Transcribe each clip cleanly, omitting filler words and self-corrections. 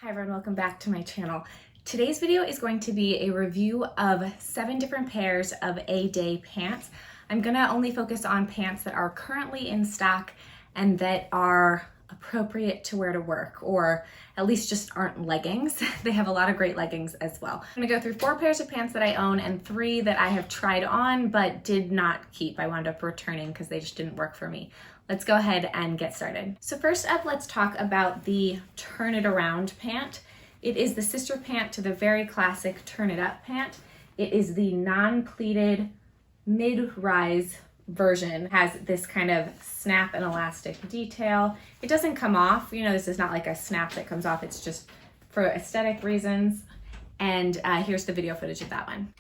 Hi everyone, welcome back to my channel. Today's video is going to be a review of 7 different pairs of ADAY pants. I'm gonna only focus on pants that are currently in stock and that are appropriate to wear to work, or at least just aren't leggings. They have a lot of great leggings as well. I'm gonna go through 4 pairs of pants that I own and 3 that I have tried on but did not keep. I wound up returning because they just didn't work for me. Let's go ahead and get started. So first up, let's talk about the Turn It Around pant. It is the sister pant to the very classic Turn It Up pant. It is the non-pleated mid-rise version. It has this kind of snap and elastic detail. It doesn't come off, you know, this is not like a snap that comes off, it's just for aesthetic reasons. And here's the video footage of that one.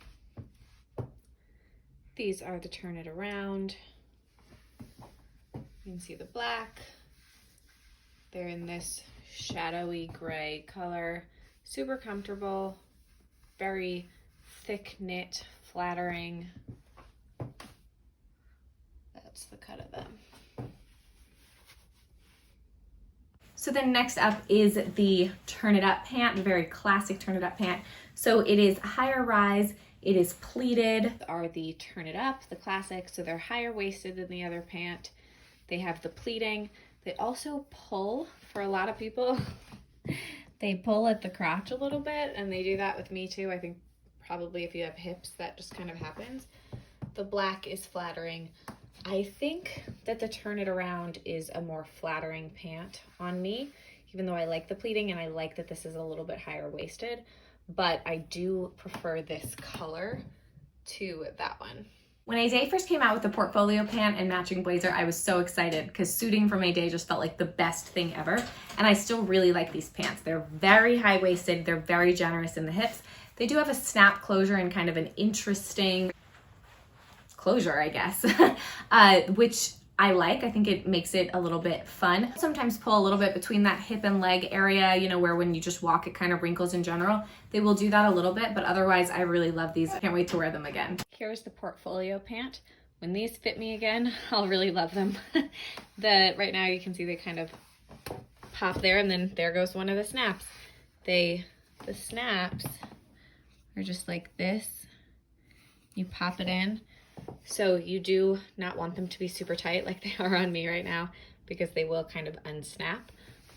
These are the Turn It Around. You can see the black. They're in this shadowy gray color. Super comfortable, very thick knit, flattering. That's the cut of them. So then next up is the Turn It Up pant, the very classic Turn It Up pant. So it is higher rise, it is pleated. Are the Turn It Up, the classic, so they're higher waisted than the other pant. They have the pleating. They also pull for a lot of people. They pull at the crotch a little bit, and they do that with me too. I think probably if you have hips, that just kind of happens. The black is flattering. I think that the Turn It Around is a more flattering pant on me, even though I like the pleating and I like that this is a little bit higher waisted, but I do prefer this color to that one. When ADAY first came out with the portfolio pant and matching blazer, I was so excited because suiting from ADAY just felt like the best thing ever. And I still really like these pants. They're very high-waisted, they're very generous in the hips. They do have a snap closure and kind of an interesting closure, I guess, which I like. I think it makes it a little bit fun. Sometimes pull a little bit between that hip and leg area, you know, where when you just walk, it kind of wrinkles in general. They will do that a little bit, but otherwise I really love these. I can't wait to wear them again. Here's the portfolio pant. When these fit me again, I'll really love them. Right now you can see they kind of pop there, and then there goes one of the snaps. The snaps are just like this. You pop it in. So you do not want them to be super tight like they are on me right now, because they will kind of unsnap.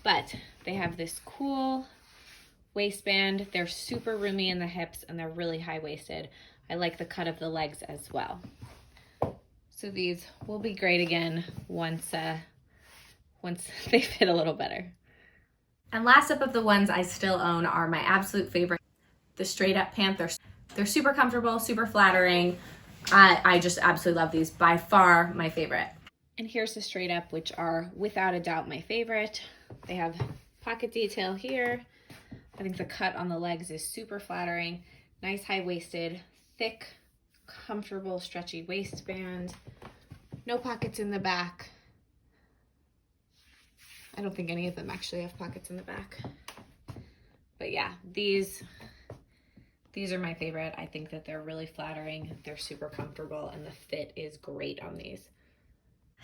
But they have this cool waistband. They're super roomy in the hips and they're really high-waisted. I like the cut of the legs as well. So these will be great again once they fit a little better. And last up of the ones I still own are my absolute favorite, the straight up pant. They're super comfortable, super flattering. I just absolutely love these. By far my favorite. And here's the straight up, which are without a doubt my favorite. They have pocket detail here. I think the cut on the legs is super flattering. Nice high-waisted, thick, comfortable, stretchy waistband. No pockets in the back. I don't think any of them actually have pockets in the back. But yeah, these are my favorite. I think that they're really flattering, they're super comfortable, and the fit is great on these.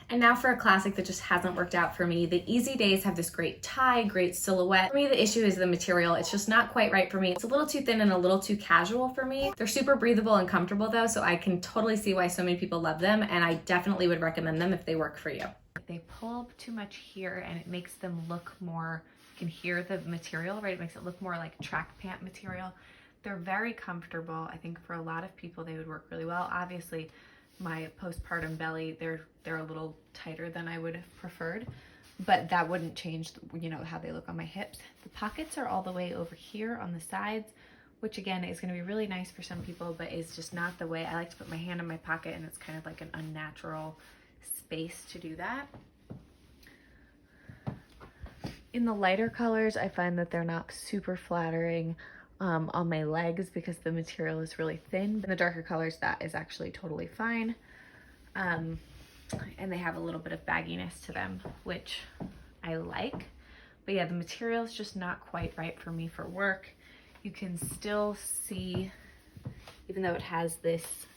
And now for a classic that just hasn't worked out for me. The Easy Days have this great tie, great silhouette. For me, the issue is the material. It's just not quite right for me. It's a little too thin and a little too casual for me. They're super breathable and comfortable though, so I can totally see why so many people love them, and I definitely would recommend them if they work for you. They pull up too much here and it makes them look more, you can hear the material, right? It makes it look more like track pant material. They're very comfortable. I think for a lot of people they would work really well. Obviously, my postpartum belly, they're a little tighter than I would have preferred, but that wouldn't change, you know, how they look on my hips. The pockets are all the way over here on the sides, which again is going to be really nice for some people, but is just not the way I like to put my hand in my pocket, and it's kind of like an unnatural space to do that. In the lighter colors, I find that they're not super flattering on my legs because the material is really thin. In the darker colors, that is actually totally fine. And they have a little bit of bagginess to them, which I like. But yeah, the material is just not quite right for me for work. You can still see, even though it has this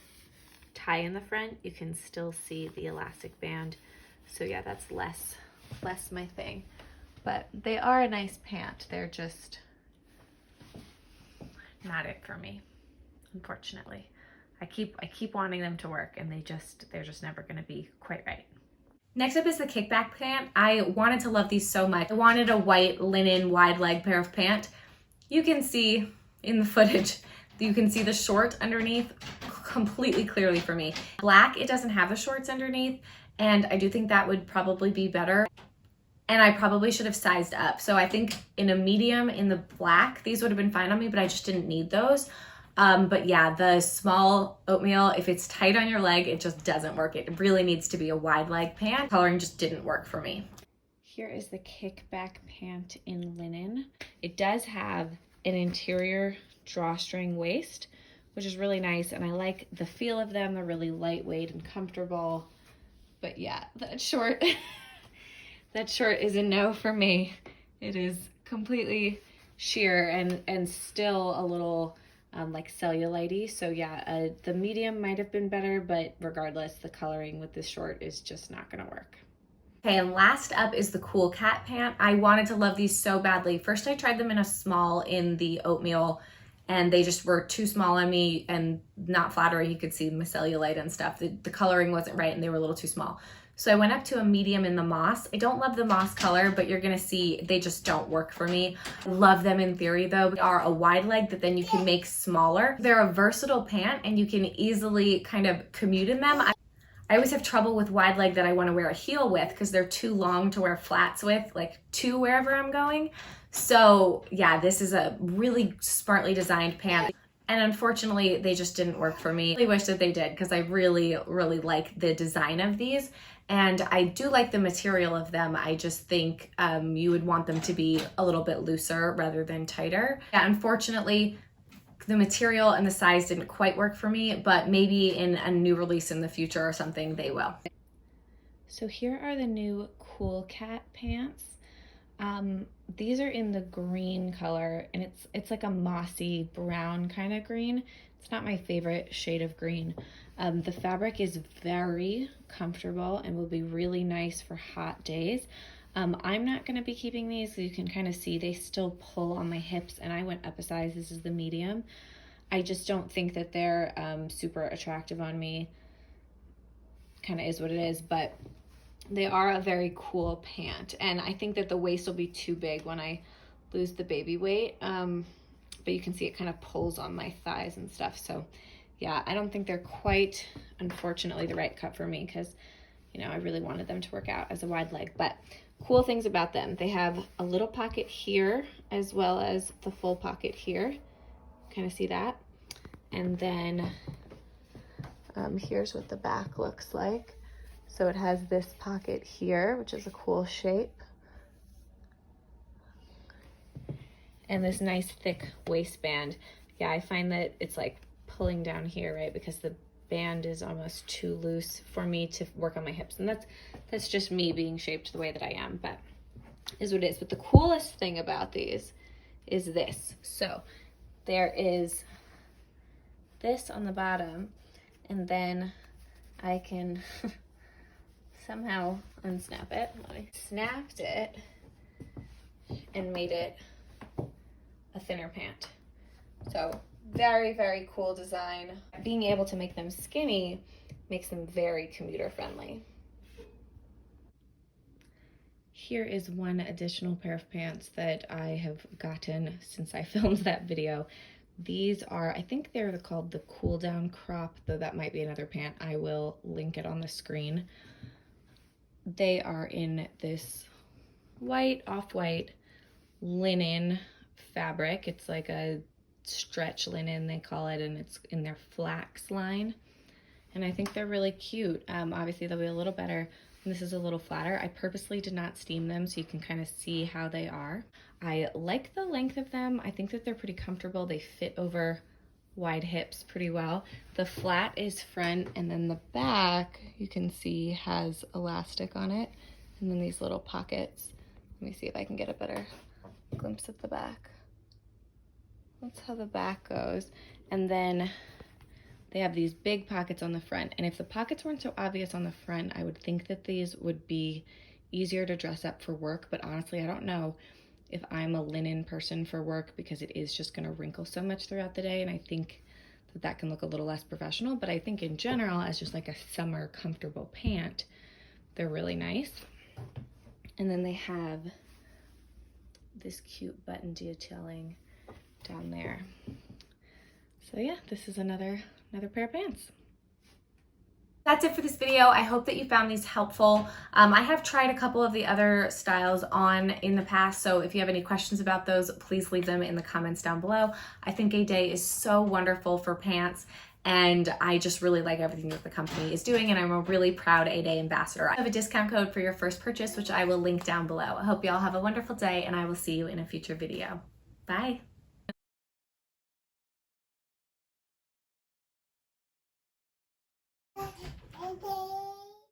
tie in the front, you can still see the elastic band. So yeah, that's less my thing. But they are a nice pant. They're just not it for me, unfortunately. I keep wanting them to work, and they're just never gonna be quite right. Next up is the Kickback pant. I wanted to love these so much. I wanted a white linen wide leg pair of pant. You can see in the footage, you can see the short underneath completely clearly for me. Black, it doesn't have the shorts underneath, and I do think that would probably be better. And I probably should have sized up. So I think in a medium in the black, these would have been fine on me, but I just didn't need those. But yeah, the small oatmeal, if it's tight on your leg, it just doesn't work. It really needs to be a wide leg pant. Coloring just didn't work for me. Here is the Kickback pant in linen. It does have an interior drawstring waist, which is really nice. And I like the feel of them. They're really lightweight and comfortable. But yeah, that short... That short is a no for me. It is completely sheer and still a little like cellulite-y. So yeah, the medium might have been better, but regardless, the coloring with this short is just not gonna work. Okay, and last up is the Cool Cat pant. I wanted to love these so badly. First I tried them in a small in the oatmeal, and they just were too small on me and not flattering. You could see my cellulite and stuff. The coloring wasn't right and they were a little too small. So I went up to a medium in the moss. I don't love the moss color, but you're gonna see they just don't work for me. I love them in theory though. They are a wide leg that then you can make smaller. They're a versatile pant and you can easily kind of commute in them. I always have trouble with wide leg that I wanna wear a heel with because they're too long to wear flats with, like to wherever I'm going. So yeah, this is a really smartly designed pant. And unfortunately, they just didn't work for me. I really wish that they did because I really, really like the design of these. And I do like the material of them. I just think you would want them to be a little bit looser rather than tighter. Yeah, unfortunately, the material and the size didn't quite work for me, but maybe in a new release in the future or something, they will. So here are the new Cool Cat pants. These are in the green color, and it's like a mossy brown kind of green. It's not my favorite shade of green. The fabric is very comfortable and will be really nice for hot days. I'm not going to be keeping these, so you can kind of see they still pull on my hips, and I went up a size. This is the medium. I just don't think that they're super attractive on me. Kind of is what it is, but they are a very cool pant, and I think that the waist will be too big when I lose the baby weight, but you can see it kind of pulls on my thighs and stuff. So yeah, I don't think they're quite, unfortunately, the right cut for me because, you know, I really wanted them to work out as a wide leg. But cool things about them, they have a little pocket here as well as the full pocket here. Kind of see that? And then here's what the back looks like. So it has this pocket here, which is a cool shape. And this nice thick waistband. Yeah, I find that it's like pulling down here, right? Because the band is almost too loose for me to work on my hips. And that's just me being shaped the way that I am, but is what it is. But the coolest thing about these is this. So there is this on the bottom, and then I can somehow unsnap it. I snapped it and made it a thinner pant. So very, very cool design. Being able to make them skinny makes them very commuter friendly. Here is one additional pair of pants that I have gotten since I filmed that video. These are, I think they're called the Cool Down Crop, though that might be another pant. I will link it on the screen. They are in this white, off-white linen fabric. It's like a stretch linen, they call it, and it's in their flax line. And I think they're really cute. Obviously, they'll be a little better when this is a little flatter. I purposely did not steam them so you can kind of see how they are. I like the length of them. I think that they're pretty comfortable. They fit over wide hips pretty well. The flat is front, and then the back, you can see, has elastic on it. And then these little pockets. Let me see if I can get a better glimpse of the back. That's how the back goes. And then they have these big pockets on the front. And if the pockets weren't so obvious on the front, I would think that these would be easier to dress up for work. But honestly, I don't know. if I'm a linen person for work, because it is just gonna wrinkle so much throughout the day, and I think that that can look a little less professional, but I think in general, as just like a summer comfortable pant, they're really nice. And then they have this cute button detailing down there. So yeah, this is another pair of pants. That's it for this video. I hope that you found these helpful. I have tried a couple of the other styles on in the past, so if you have any questions about those, please leave them in the comments down below. I think ADAY is so wonderful for pants, and I just really like everything that the company is doing, and I'm a really proud ADAY ambassador. I have a discount code for your first purchase, which I will link down below. I hope you all have a wonderful day, and I will see you in a future video. Bye.